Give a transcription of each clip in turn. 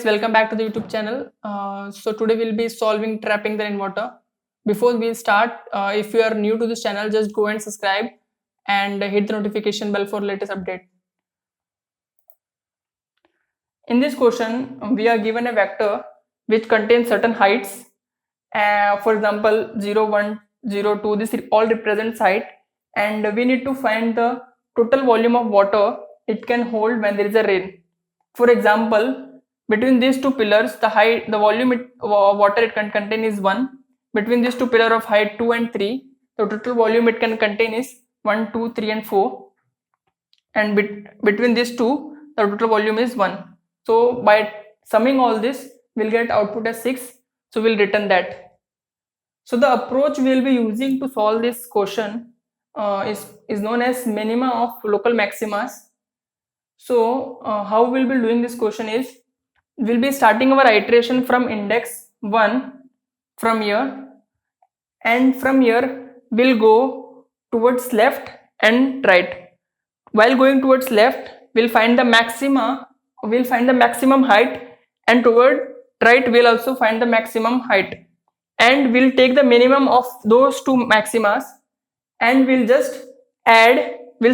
guys, welcome back to the YouTube channel. So today we'll be solving trapping the rainwater. Before we start, if you are new to this channel, just go and subscribe and hit the notification bell for latest update. In this question, we are given a vector which contains certain heights. For example, 0, 1, 0, 2, this all represents height, and we need to find the total volume of water it can hold when there is a rain. For example, between these two pillars, the volume water it can contain is 1. Between these two pillars of height 2 and 3, the total volume it can contain is 1, 2, 3 and 4. And between these two, the total volume is 1. So by summing all this, we'll get output as 6. So we'll return that. So the approach we'll be using to solve this question is known as minima of local maximas. So how we'll be doing this question is, we'll be starting our iteration from index 1 from here, and from here we'll go towards left and right. While going towards left, we'll find the maximum height, and toward right we'll also find the maximum height, and we'll take the minimum of those two maximas, and we'll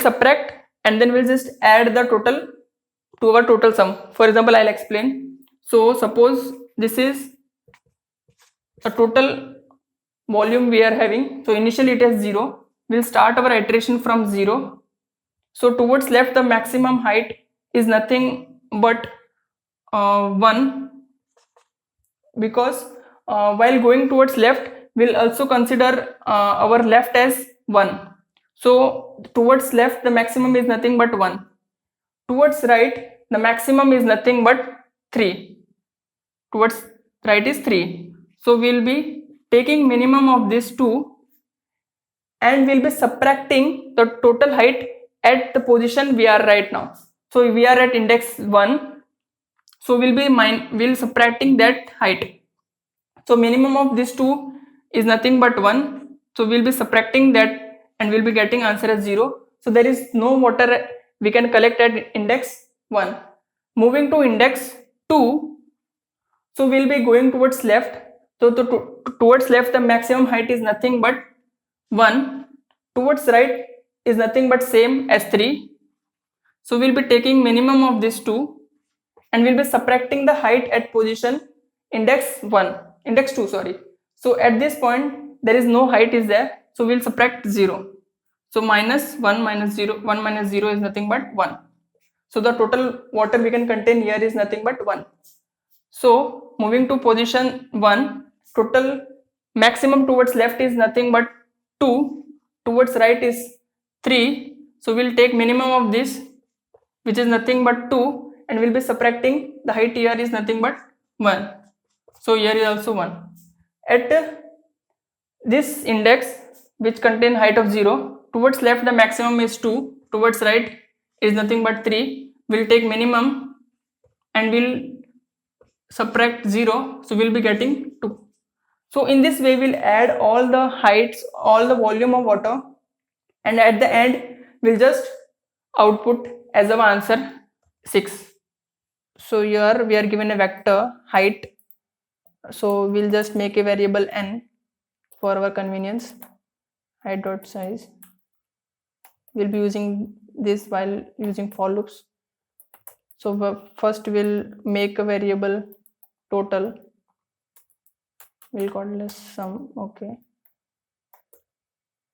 subtract, and then we'll just add the total to our total sum. For example, I'll explain. So suppose this is a total volume we are having. So initially it is 0. We'll start our iteration from 0. So towards left, the maximum height is nothing but 1, because while going towards left, we'll also consider our left as 1. So towards left, the maximum is nothing but 1. Towards right, the maximum is nothing but 3. Towards right is 3. So we'll be taking minimum of these two, and we'll be subtracting the total height at the position we are right now. So we are at index 1. So we'll subtracting that height. So minimum of these two is nothing but 1. So we'll be subtracting that, and we'll be getting answer as 0. So there is no water we can collect at index 1. Moving to index 2, so we'll be going towards left. So towards left, the maximum height is nothing but 1. Towards right is nothing but same as 3. So we'll be taking minimum of these two, and we'll be subtracting the height at position index 2, sorry. So at this point there is no height is there, so we'll subtract 0. So minus 1 minus 0, 1 minus 0 is nothing but 1. So the total water we can contain here is nothing but 1. So moving to position 1, total maximum towards left is nothing but 2, towards right is 3. So we'll take minimum of this, which is nothing but 2, and we'll be subtracting the height here is nothing but 1. So here is also 1. At this index which contain height of 0, towards left the maximum is 2, towards right is nothing but 3. We'll take minimum and we'll subtract 0, so we'll be getting 2. So in this way we'll add all the heights, all the volume of water, and at the end we'll just output as our answer 6. So here we are given a vector height, so we'll just make a variable n for our convenience, height dot size. We'll be using this while using for loops. So first we'll make a variable total, we'll call this sum, okay,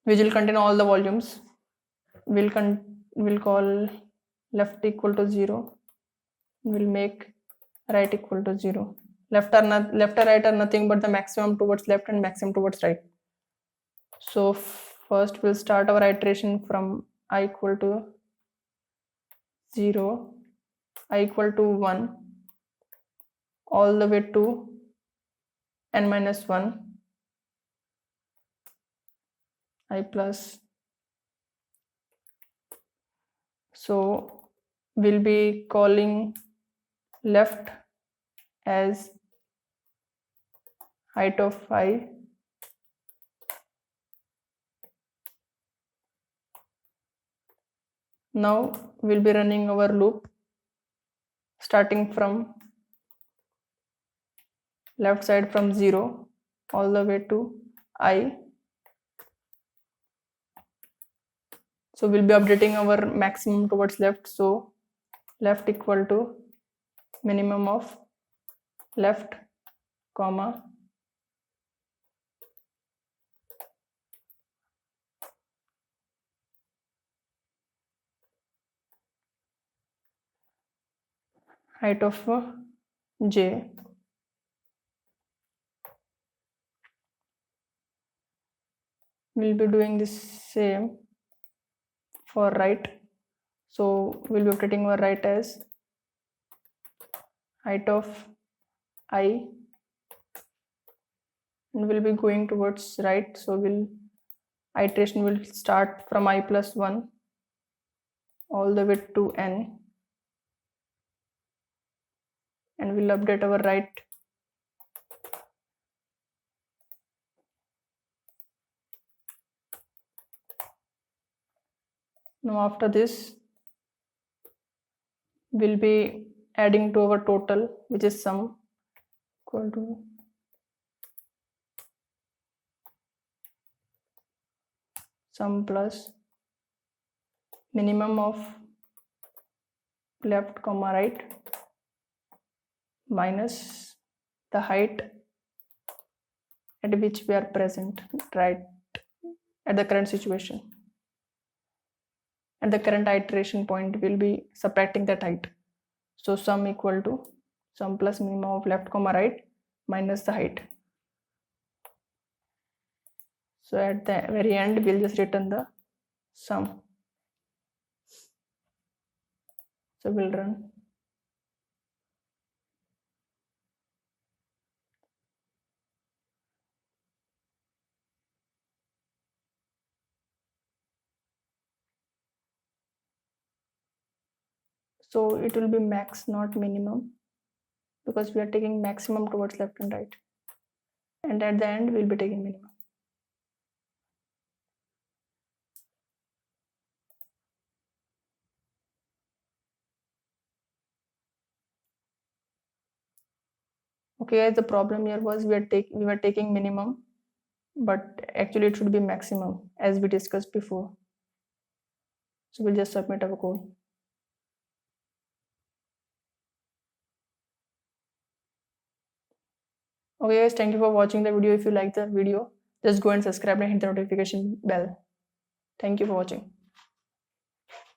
which will contain all the volumes. We'll call left equal to 0, we'll make right equal to 0. Left or right are nothing but the maximum towards left and maximum towards right. So first we'll start our iteration from I equal to 0, I equal to 1, all the way to n minus 1, I plus. So we'll be calling left as height of I, now we'll be running our loop starting from left side from 0 all the way to I. So we'll be updating our maximum towards left. So left equal to minimum of left comma height of j. We'll be doing this same for right. So we'll be updating our right as height of I, and we'll be going towards right. So iteration will start from I plus 1 all the way to n, and we'll update our right. Now after this, we'll be adding to our total, which is sum equal to sum plus minimum of left comma right minus the height at which we are present right at the current situation. At the current iteration point, we'll be subtracting that height. So sum equal to sum plus minimum of left comma right minus the height. So at the very end, we'll just return the sum. So we'll run. So it will be max, not minimum, because we are taking maximum towards left and right. And at the end, we'll be taking minimum. Okay, the problem here was we were taking minimum, but actually it should be maximum as we discussed before. So we'll just submit our code. Okay guys, thank you for watching the video. If you like the video, just go and subscribe and hit the notification bell. Thank you for watching.